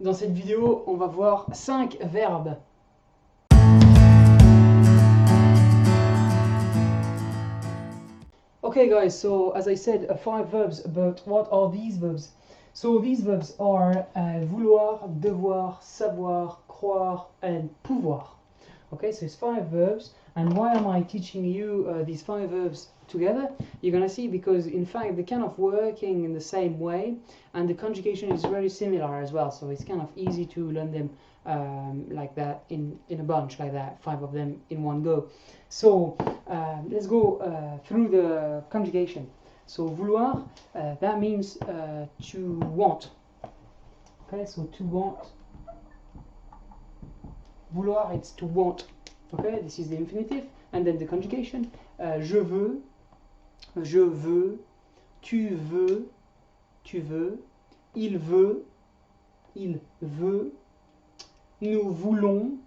Dans cette vidéo, on va voir 5 verbes. Okay guys, so as I said, 5 verbs, but what are these verbs? So these verbs are vouloir, devoir, savoir, croire and pouvoir. Okay, so it's 5 verbs, and why am I teaching you these 5 verbs together? You're gonna see, because in fact they're kind of working in the same way, and the conjugation is very similar as well, so it's kind of easy to learn them like that in a bunch, like that, 5 of them in one go. So let's go through the conjugation. So vouloir, that means to want. Okay, so to want. Vouloir, it's to want. Okay, this is the infinitive, and then the conjugation. Je veux, tu veux, tu veux, il veut, nous voulons,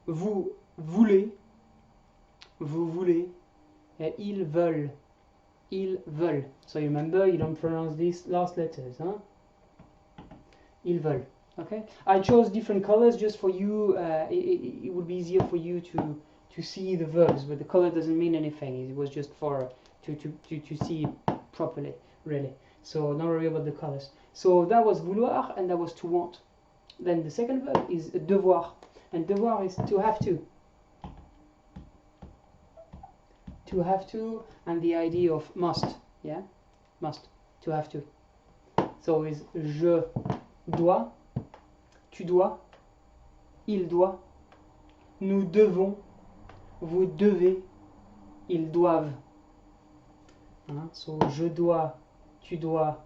vous voulez, ils veulent. So you remember, you don't pronounce these last letters, huh? Ils veulent. Okay, I chose different colors just for you. It would be easier for you to see the verbs, but the color doesn't mean anything. It was just for to see properly, really. So don't worry about the colors. So that was vouloir, and that was to want. Then the second verb is devoir, and devoir is to have to. To have to, and the idea of must, yeah, must, to have to. So is je dois, tu dois, il doit, nous devons, vous devez, ils doivent. So je dois, tu dois,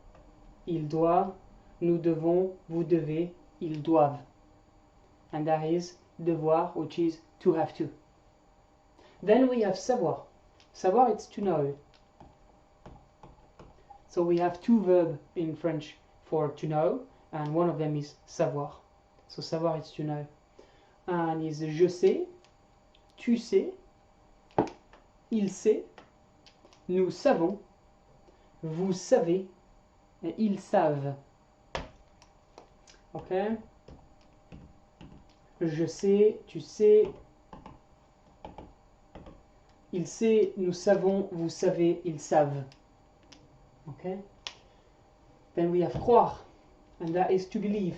il doit, nous devons, vous devez, ils doivent. And that is devoir, which is to have to. Then we have savoir. Savoir, it's to know. So we have 2 verbs in French for to know, and one of them is savoir. So savoir, it's to know. And is je sais, tu sais, il sait, nous savons, vous savez, et ils savent. Okay? Je sais, tu sais, il sait, nous savons, vous savez, ils savent. Okay? Then we have croire, and that is to believe.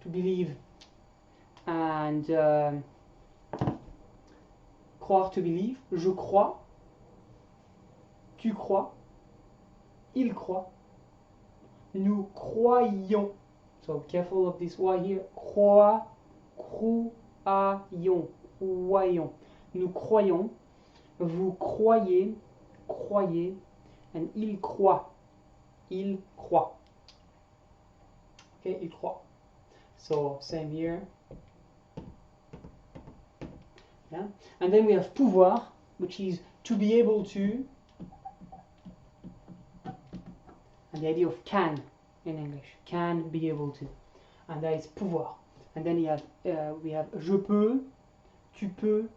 To believe. And croire, to believe. Je crois, tu crois, il croit, nous croyons. So careful of this Y here. Croyons. Croyons. Nous croyons, vous croyez, and il croit. Il croit. Okay, il croit. So same here. Yeah. And then we have pouvoir, which is to be able to, and the idea of can in English. Can, be able to. And that is pouvoir. And then we have je peux, tu peux,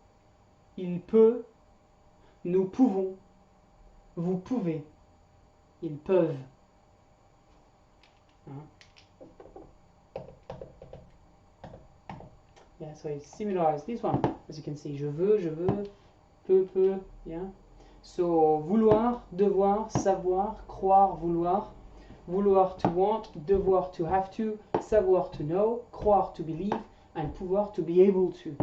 il peut, nous pouvons, vous pouvez, ils peuvent. Yeah, so it's similar as this one. As you can see, je veux, peut, yeah. So vouloir, devoir, savoir, croire, vouloir. Vouloir, to want, devoir, to have to, savoir, to know, croire, to believe, and pouvoir, to be able to.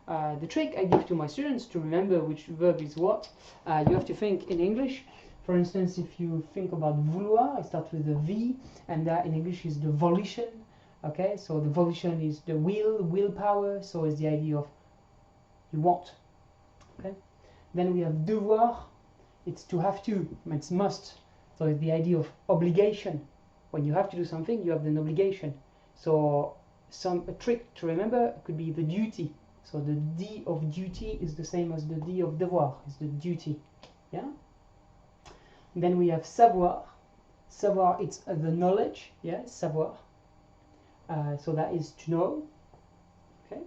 The trick I give to my students to remember which verb is what, you have to think in English. For instance, if you think about vouloir, it starts with a V, and that in English is the volition. Okay, so the volition is the willpower, so it's the idea of you want. Okay, then we have devoir, it's to have to, it's must. So it's the idea of obligation. When you have to do something, you have an obligation. So a trick to remember could be the duty. So the D of duty is the same as the D of devoir, is the duty. Yeah. Then we have savoir. Savoir, it's the knowledge. Yeah, savoir. So that is to know. Okay.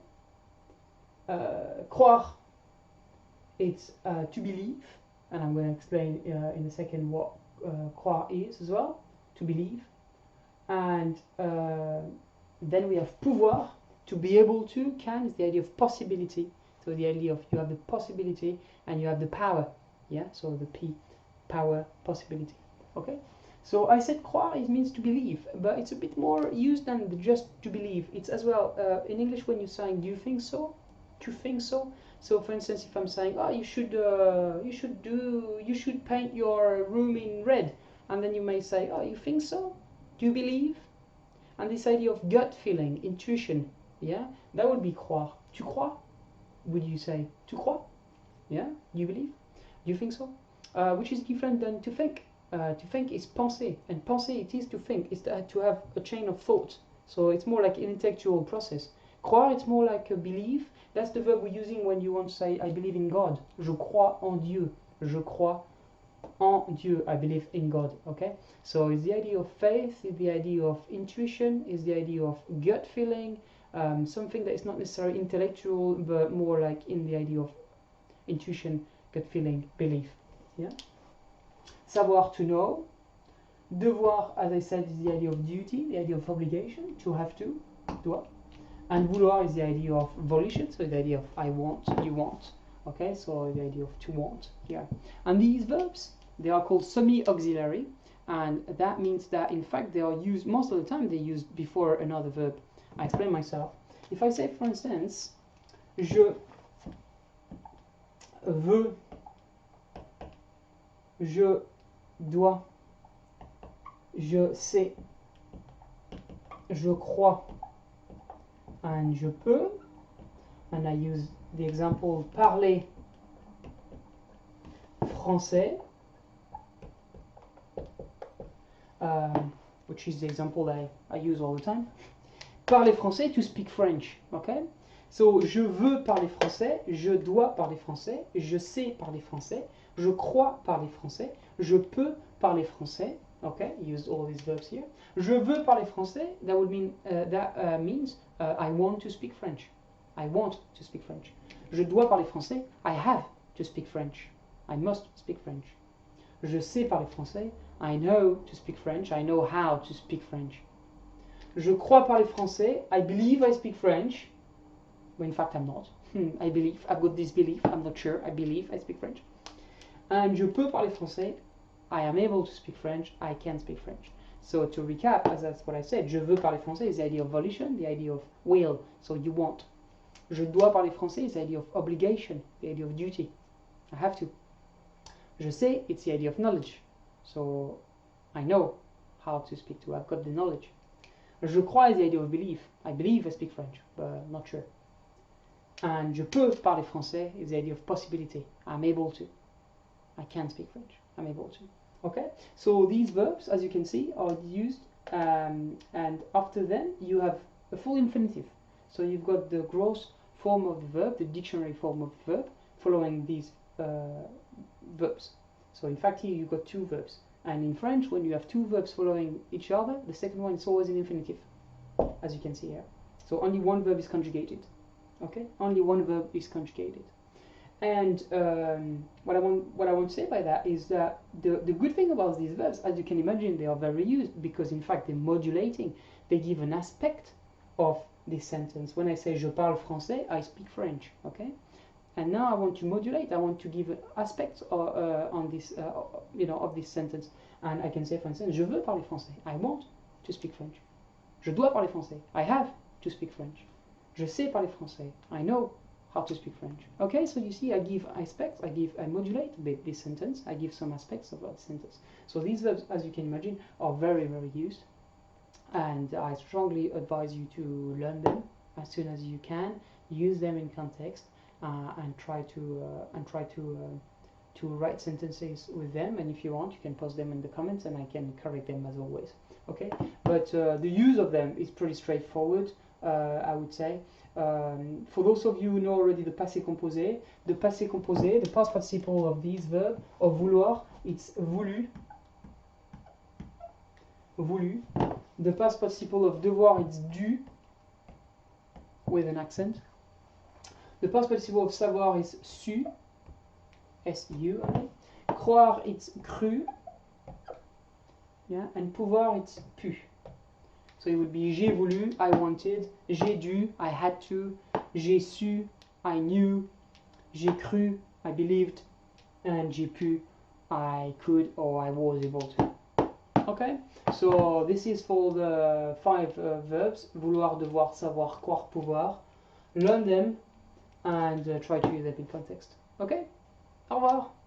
Croire, it's to believe, and I'm going to explain in a second what croire is as well, to believe. And then we have pouvoir, to be able to. Can is the idea of possibility. So the idea of you have the possibility and you have the power. Yeah, so the P, power, possibility. Okay, so I said croire, it means to believe, but it's a bit more used than just to believe. It's as well in English when you're saying do you think so, to think so. So for instance, if I'm saying, oh, you should paint your room in red, and then you may say, oh, you think so, do you believe? And this idea of gut feeling, intuition, yeah, that would be croire. Tu crois? Would you say tu crois? Yeah, do you believe? Do you think so? Which is different than to think. To think is penser, and penser it is to think. It's to have a chain of thought. So it's more like an intellectual process. Croire, it's more like a belief. That's the verb we're using when you want to say I believe in God. Je crois en Dieu. Je crois en Dieu. I believe in God. Okay. So it's the idea of faith. It's the idea of intuition. It's the idea of gut feeling. Something that is not necessarily intellectual, but more like in the idea of intuition, gut feeling, belief. Yeah. Savoir, to know. Devoir, as I said, is the idea of duty, the idea of obligation, to have to, doit. And vouloir is the idea of volition, so the idea of I want, you want. Okay, so the idea of to want here. And these verbs, they are called semi-auxiliary, and that means that in fact they are used, most of the time they're used before another verb. I explain myself. If I say, for instance, je veux, je dois, je sais, je crois, and je peux, and I use the example parler français, which is the example I use all the time. Parler français, to speak French, okay? So, je veux parler français, je dois parler français, je sais parler français, je crois parler français, je peux parler français, okay? Use all these verbs here. Je veux parler français, that would mean, means I want to speak French. I want to speak French. Je dois parler français, I have to speak French. I must speak French. Je sais parler français, I know to speak French, I know how to speak French. Je crois parler français, I believe I speak French. Well, in fact, I'm not. I believe, I've got this belief, I'm not sure, I believe I speak French. And je peux parler français, I am able to speak French, I can speak French. So to recap, as that's what I said, je veux parler français is the idea of volition, the idea of will, so you want. Je dois parler français is the idea of obligation, the idea of duty. I have to. Je sais, it's the idea of knowledge. So I know how to speak to, I've got the knowledge. Je crois is the idea of belief. I believe I speak French, but not sure. And je peux parler français is the idea of possibility. I'm able to. I can speak French. I'm able to. Okay? So these verbs, as you can see, are used, and after them you have a full infinitive. So you've got the gross form of the verb, the dictionary form of the verb, following these verbs. So in fact here you've got two verbs. And in French, when you have two verbs following each other, the second one is always an infinitive, as you can see here. So only one verb is conjugated. Okay, only one verb is conjugated. And what I want to say by that is that the good thing about these verbs, as you can imagine, they are very used because in fact they're modulating. They give an aspect of this sentence. When I say je parle français, I speak French. Okay. And now I want to modulate. I want to give aspects on this, of this sentence. And I can say, for instance, je veux parler français. I want to speak French. Je dois parler français. I have to speak French. Je sais parler français. I know how to speak French. Okay, so you see, I give aspects. I modulate a bit this sentence. I give some aspects of that sentence. So these verbs, as you can imagine, are very, very used. And I strongly advise you to learn them as soon as you can. Use them in context. And try to write sentences with them, and if you want you can post them in the comments and I can correct them as always. Okay, but the use of them is pretty straightforward, I would say. For those of you who know already the passé composé, the past participle of this verb, of vouloir, it's voulu. Voulu. The past participle of devoir, it's dû, with an accent. The past participle of savoir is su, S-U. Okay. Croire, it's cru, Yeah, and pouvoir, it's pu. So it would be j'ai voulu, I wanted, j'ai dû, I had to, j'ai su, I knew, j'ai cru, I believed, and j'ai pu, I could or I was able to. Okay, so this is for the 5 verbs: vouloir, devoir, savoir, croire, pouvoir. Learn them and try to use them in context. Okay, au revoir.